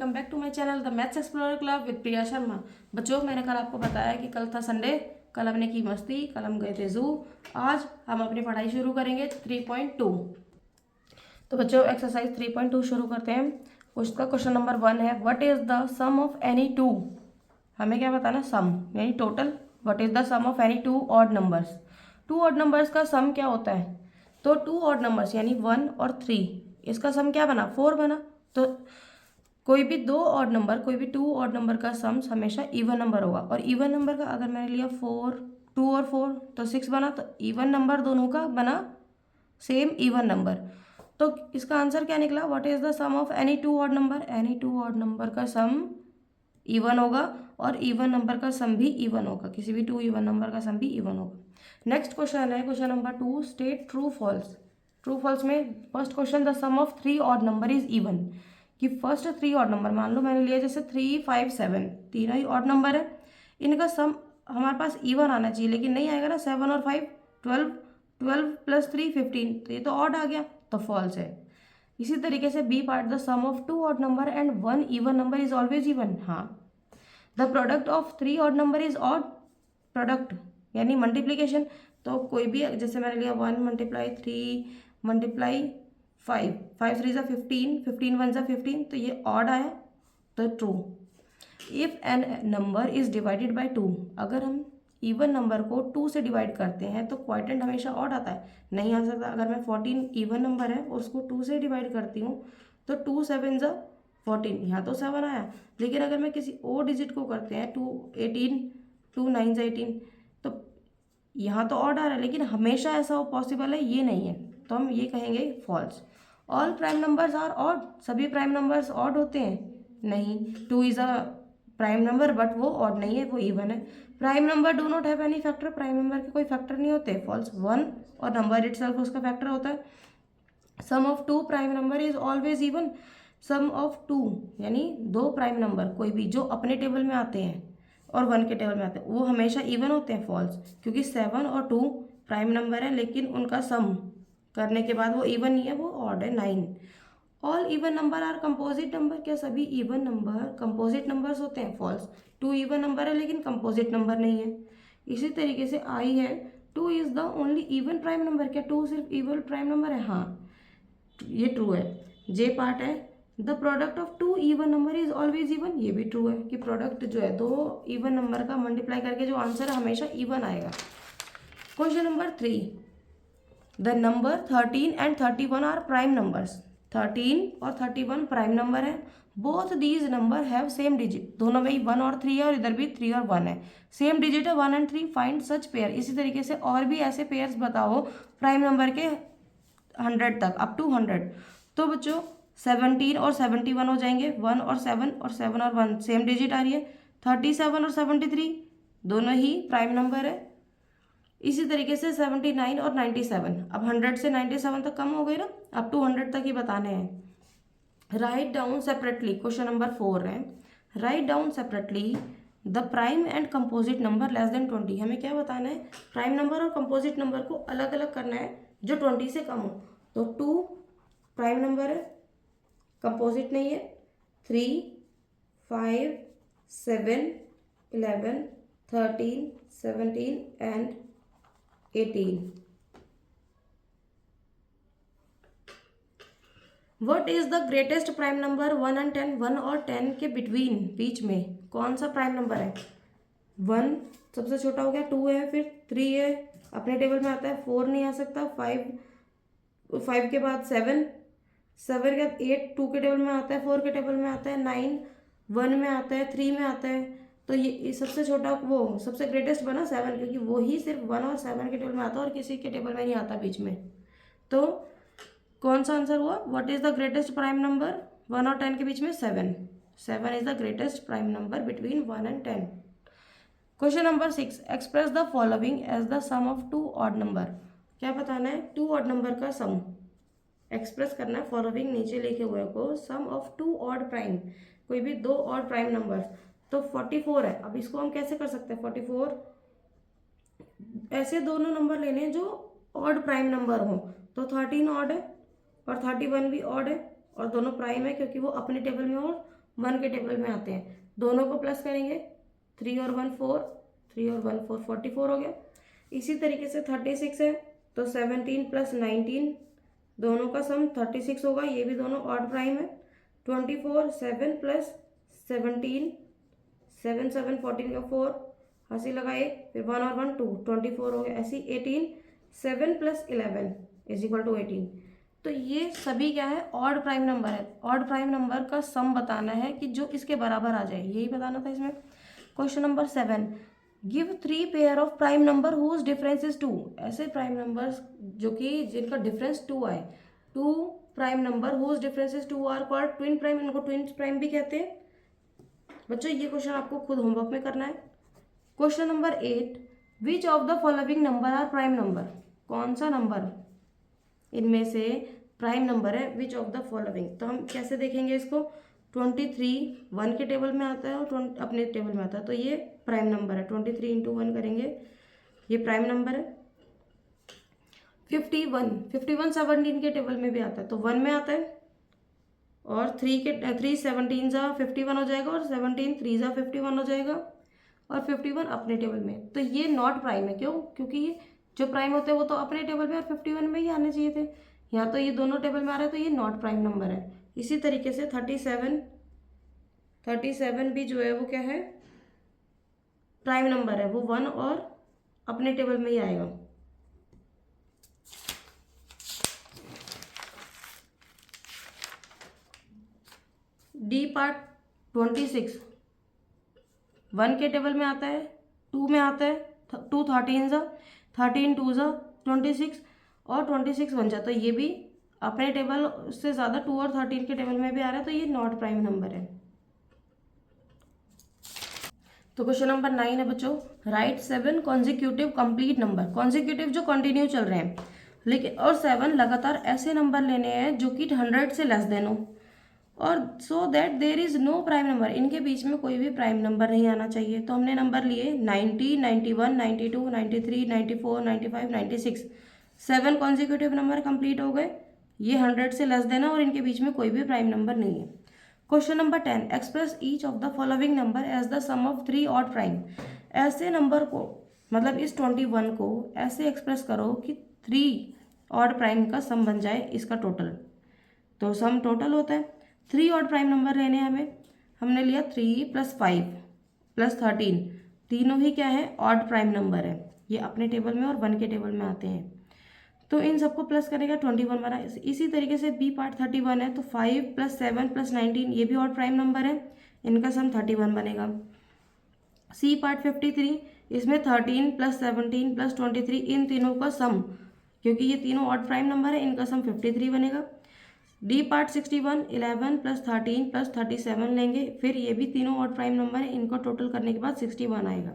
Welcome back to my channel the maths explorer club with Priya Sharma. बच्चों, मैंने कल आपको बताया कि कल था संडे, कल हमने की मस्ती, कल हम गए थे जू। आज हम अपनी पढ़ाई शुरू करेंगे 3.2। तो बच्चों एक्सरसाइज 3.2 शुरू करते हैं। उसका क्वेश्चन नंबर 1 है, what is the sum of any two. हमें क्या बताना, सम यानी total. What is the sum of any two odd numbers. Two odd numbers का सम क्या होता है? तो टू ऑड नंबर्स यानी 1 और 3, इसका सम क्या बना, 4 बना। तो कोई भी दो ऑड नंबर, कोई भी टू ऑड नंबर का सम हमेशा इवन नंबर होगा। और इवन नंबर का अगर मैंने लिया 4, 2 और 4 तो 6 बना। तो इवन नंबर दोनों का बना सेम इवन नंबर। तो इसका आंसर क्या निकला, what is the sum of any two odd number. Any two odd number का सम इवन होगा और इवन नंबर का सम भी इवन होगा। किसी भी टू इवन नंबर का सम भी इवन होगा। नेक्स्ट क्वेश्चन है question number 2, state true false. True false में first question, the sum of three odd number is even. कि फर्स्ट थ्री ऑड नंबर, मान लो मैंने लिया जैसे 3, 5, 7, तीनों ही ऑड नंबर है, इनका सम हमारे पास इवन आना चाहिए, लेकिन नहीं आएगा ना। 7 और 5 12, 12 प्लस 3 15, तो ये तो ऑड आ गया, तो फॉल्स है। इसी तरीके से B part, the sum of two odd number and one even number is always even. हाँ, the product of three odd number is odd. Product यानी मल्टीप्लीकेशन। तो कोई भी, जैसे मैंने लिया 1 मल्टीप्लाई 3 मल्टीप्लाई 5, 5 3 ज़ा 15, 15 1 ज़ा 15, तो ये ऑड आया, तो true. If an number is divided by 2, अगर हम इवन नंबर को 2 से डिवाइड करते हैं तो क्वाइटेंट हमेशा ऑड आता है, नहीं आ सकता। अगर मैं 14 इवन नंबर है और उसको 2 से डिवाइड करती हूँ तो 2 7 ज़ा 14, यहाँ तो 7 आया। लेकिन अगर मैं किसी और डिजिट को करते हैं 2 18, 2 9 ज़ा 18, तो यहाँ तो ऑड आ रहा है, लेकिन हमेशा ऐसा हो पॉसिबल है, ये नहीं है, तो हम ये कहेंगे false. All prime numbers are odd. सभी प्राइम नंबर्स ऑड होते हैं? नहीं। 2 इज अ प्राइम नंबर बट वो ऑड नहीं है, वो इवन है। Prime number do not have any factor. Prime number के कोई फैक्टर नहीं होते, फॉल्स। 1 और नंबर इटसेल्फ उसका फैक्टर होता है। Sum of two prime number is always even. Sum of two यानी दो प्राइम नंबर कोई भी जो अपने टेबल में आते हैं और 1 के टेबल में आते हैं, वो हमेशा इवन होते हैं, फॉल्स। क्योंकि 7 और 2 प्राइम नंबर है, लेकिन उनका सम करने के बाद वो इवन नहीं है, वो ऑड है, 9। All even number are composite number. क्या सभी इवन नंबर कंपोजिट नंबर्स होते हैं? फॉल्स। 2 इवन नंबर है लेकिन कंपोजिट नंबर नहीं है। इसी तरीके से आई है, 2 is the only even prime number. क्या 2 सिर्फ इवन प्राइम नंबर है? हाँ, ये ट्रू है। जे पार्ट है, the product of two even number is always even. ये भी ट्रू है कि प्रोडक्ट जो है दो इवन नंबर का मल्टीप्लाई करके जो आंसर है हमेशा इवन आएगा। Question number 3, the number 13 and 31 are prime numbers. 13 और 31 प्राइम नंबर है। Both these number have same digit. दोनों में ही 1 और 3 है और इधर भी 3 और 1 है, सेम डिजिट है 1 एंड 3। Find such pair. इसी तरीके से और भी ऐसे पेयर्स बताओ प्राइम नंबर के 100 तक, अप टू 100। तो बच्चों 17 और 71 हो जाएंगे, 1 और 7 और 7 और 1 सेम डिजिट आ रही है। 37 और 73 दोनों ही प्राइम नंबर है। इसी तरीके से 79 और 97, अब 100 से 97 तक कम हो गई ना, अप टू 100 तक ही बताने हैं। Write down separately, question number 4 है, write down separately the prime and composite number less than 20। हमें क्या बताना है, प्राइम नंबर और कंपोजिट नंबर को अलग अलग करना है जो 20 से कम हो। तो 2 प्राइम नंबर है, कंपोजिट नहीं है। 3, 5, 7, 11, 13, 17 and 18। What is the greatest prime number 1 and 10। 1 और 10 के बिटवीन, बीच में कौन सा प्राइम नंबर है? 1 सबसे छोटा हो गया, 2 है, फिर 3 है, अपने टेबल में आता है, 4 नहीं आ सकता, 5 के बाद 7, 7 के बाद 8 2 के टेबल में आता है, 4 के टेबल में आता है, 9 1 में आता है, 3 में आता है। तो ये सबसे छोटा, वो सबसे ग्रेटेस्ट बना 7, क्योंकि वो ही सिर्फ 1 और 7 के टेबल में आता है और किसी के टेबल में नहीं आता बीच में। तो कौन सा आंसर हुआ, what is the greatest prime number 1 और 10 के बीच में? 7। 7 is the greatest prime number between 1 and 10। Question number 6, express the following as the sum of two odd number. क्या बताना है, टू ऑड नंबर का सम एक्सप्रेस करना है। फॉलोइंग नीचे लिखे हुए को, सम ऑफ टू ऑड प्राइम, कोई भी दो ऑड प्राइम नंबर। तो 44 है, अब इसको हम कैसे कर सकते हैं? 44 ऐसे दोनों नंबर लेने जो ऑड प्राइम नंबर हो। तो 13 ऑड है और 31 भी ऑड है और दोनों प्राइम है, क्योंकि वो अपने टेबल में और 1 के टेबल में आते हैं, दोनों को प्लस करेंगे, 3 और 1 4, 3 और 1 4 44 हो गया। इसी तरीके से 36 है तो 17 प्लस 19 दोनों का सम 36 होगा, ये भी दोनों ऑड प्राइम है। 24 7 प्लस 17 7 7 14 का 4 हंसी लगाए, फिर 1 और 1 2 24 हो गया। ऐसी 18 7 प्लस 11 इज इक्वल टू 18। तो ये सभी क्या है, ऑड प्राइम नंबर है। ऑड प्राइम नंबर का सम बताना है कि जो इसके बराबर आ जाए, यही बताना था इसमें। Question number 7, give 3 pair of prime number whose difference is 2। ऐसे प्राइम नंबर्स जो कि जिनका डिफरेंस 2 आए, 2 prime number whose difference is 2 are called twin prime, इनको ट्विन प्राइम भी कहते हैं। बच्चों ये क्वेश्चन आपको खुद होमवर्क में करना है। Question number 8, which of the following number are prime number. कौन सा नंबर इनमें से प्राइम नंबर है, विच ऑफ द फॉलोइंग। तो हम कैसे देखेंगे इसको, 23 1 के टेबल में आता है और 20 अपने टेबल में आता है, तो ये प्राइम नंबर है। 23 इंटू 1 करेंगे, ये प्राइम नंबर है। 51 17 के टेबल में भी आता है, तो 1 में आता है, और 3 17 जा 51 हो जाएगा, और 17 3 जा 51 हो जाएगा, और 51 अपने टेबल में। तो ये नॉट प्राइम है, क्यों, क्योंकि जो प्राइम होते हैं वो तो अपने टेबल में और 51 में ही आने चाहिए थे, यहाँ तो ये दोनों टेबल में आ रहा है, तो ये नॉट प्राइम नंबर है। इसी तरीके से 37 भी जो है वो क्या है, प्राइम नंबर है, वो 1 और अपने टेबल में ही आएगा। डी पार्ट 26 1 के टेबल में आता है, 2 में आता है, 2 13 जा 13 2 जा 26, और 26 1 जा, तो ये भी अपने टेबल से ज़्यादा 2 और 13 के टेबल में भी आ रहा है, तो ये नॉट प्राइम नंबर है। तो क्वेश्चन नंबर 9 है बच्चों, right 7 consecutive complete number. Consecutive जो कंटिन्यू चल रहे हैं, लेकिन और 7 लगातार ऐसे नंबर लेने हैं जो कि 100 से लेस देन हो, और so that there is no prime number, इनके बीच में कोई भी प्राइम नंबर नहीं आना चाहिए। तो हमने नंबर लिए 90 91 92 93 94 95 96, 7 कॉन्जिक्यूटिव नंबर कंप्लीट हो गए, ये 100 से लेस देना, और इनके बीच में कोई भी प्राइम नंबर नहीं है। Question number 10, express each of the following number as the sum of 3 odd prime. ऐसे नंबर को, मतलब इस 21 को ऐसे एक्सप्रेस करो कि 3 ऑड प्राइम का सम बन जाए इसका टोटल। तो सम टोटल होता है, 3 ऑड प्राइम नंबर लेने हमें, हमने लिया 3 + 5 + 13, तीनों ही क्या है, ऑड प्राइम नंबर है, ये अपने टेबल में और 1 के टेबल में आते हैं। तो इन सबको प्लस करेगा 21 बना। इसी तरीके से बी पार्ट 31 है, तो 5 + 7 + 19 ये भी ऑड प्राइम नंबर है, इनका सम 31 बनेगा। सी पार्ट 53, इसमें 13 + 17 + 23 इन तीनों का सम, क्योंकि ये तीनों ऑड प्राइम नंबर है, इनका सम 53 बनेगा। डी पार्ट 61 11 + 13 + 37 लेंगे, फिर ये भी तीनों ऑड प्राइम नंबर है, इनको टोटल करने के बाद 61 आएगा।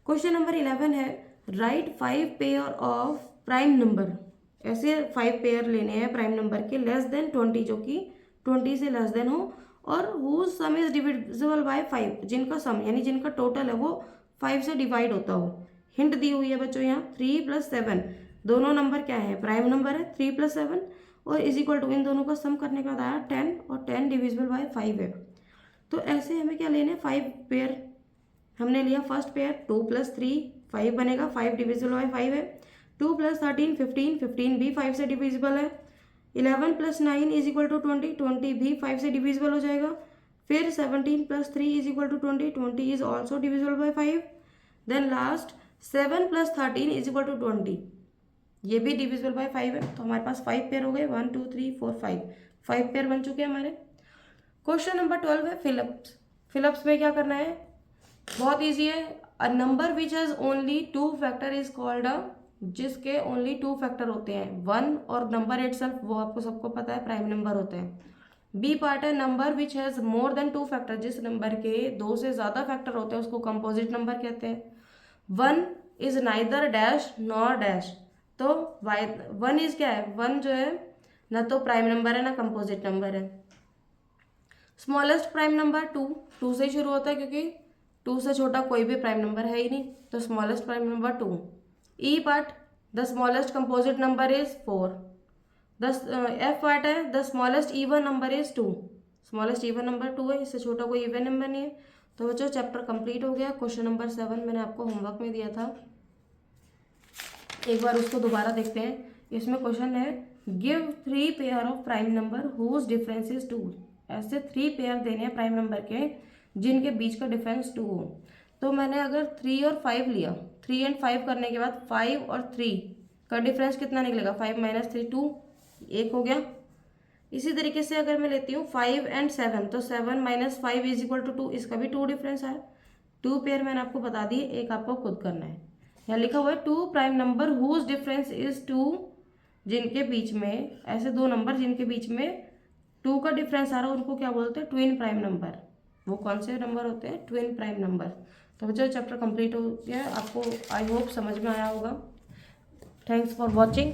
क्वेश्चन नंबर 11 है, right 5 pair of prime number. ऐसे 5 पेयर लेने हैं प्राइम नंबर के, लेस देन 20, जो कि 20 से लेस देन हो, और whose sum is divisible by 5, जिनका सम यानी जिनका टोटल है वो 5 से डिवाइड होता हो। हिंट दी हुई है बच्चों यहाँ, 3 + 7, दोनों नंबर क्या है, प्राइम नंबर है, 3 + 7, और इज इक्वल टू इन दोनों का सम करने के बाद आया 10, और 10 डिविजिबल बाय 5 है। तो ऐसे हमें क्या लेने, 5 पेयर हमने लिया। फर्स्ट पेयर 2 + 3 5 बनेगा, 5 डिविजिबल बाय 5 है। 2 + 13 15, 15 भी 5 से डिविजिबल है। 11 + 9 इज इक्वल टू 20, 20 भी 5 से डिविजिबल हो जाएगा। फिर 17 + 3 is equal to 20, 20 is also divisible by 5। Then last 7 + 13 is equal to 20, ये भी डिविजिबल बाय 5 है। तो हमारे पास 5 पेयर हो गए, 1 2 3 4 5 पेयर बन चुके हैं हमारे। क्वेश्चन नंबर 12 है फिलिप्स। फिलिप्स में क्या करना है, बहुत ईजी है। A number which has only 2 factor is called a, जिसके ओनली 2 फैक्टर होते हैं, 1 और नंबर इटसेल्फ, वो आपको सबको पता है प्राइम नंबर होते हैं। बी पार्ट है, number which has more than 2 factor, जिस नंबर के 2 से ज़्यादा फैक्टर होते हैं उसको कंपोजिट नंबर कहते हैं। 1 is neither dash nor dash, तो 1 इज क्या है, 1 जो है ना तो प्राइम नंबर है ना कंपोजिट नंबर है। स्मॉलेस्ट प्राइम नंबर 2 से ही शुरू होता है, क्योंकि 2 से छोटा कोई भी प्राइम नंबर है ही नहीं, तो smallest prime number 2। E part, the smallest composite number is 4। The F part है, the smallest even number is 2। Smallest even number 2 है, इससे छोटा कोई इवन नंबर नहीं है। तो बच्चों चैप्टर कंप्लीट हो गया। क्वेश्चन नंबर 7 मैंने आपको होमवर्क में दिया था, एक बार उसको दोबारा देखते हैं। इसमें क्वेश्चन है give 3 pair of prime number whose difference is 2। ऐसे 3 पेयर देने हैं प्राइम नंबर के जिनके बीच का डिफरेंस 2 हो। तो मैंने अगर 3 और 5 लिया, 3 एंड 5 करने के बाद 5 और 3 का डिफरेंस कितना निकलेगा, 5 माइनस 3 2, 1 हो गया। इसी तरीके से अगर मैं लेती हूँ 5 एंड 7, तो 7 माइनस 5 इज इक्वल टू 2, इसका भी 2 डिफरेंस है। 2 पेयर मैंने आपको बता दिए, एक आपको खुद करना है। यहाँ लिखा हुआ है 2 prime number whose difference is 2, जिनके बीच में, ऐसे 2 नंबर जिनके बीच में 2 का डिफरेंस आ रहा है उनको क्या बोलते हैं, ट्विन प्राइम नंबर। वो कौन से नंबर होते हैं, ट्विन प्राइम नंबर। तो बच्चों चैप्टर कंप्लीट हो गया, आपको आई होप समझ में आया होगा। Thanks for watching.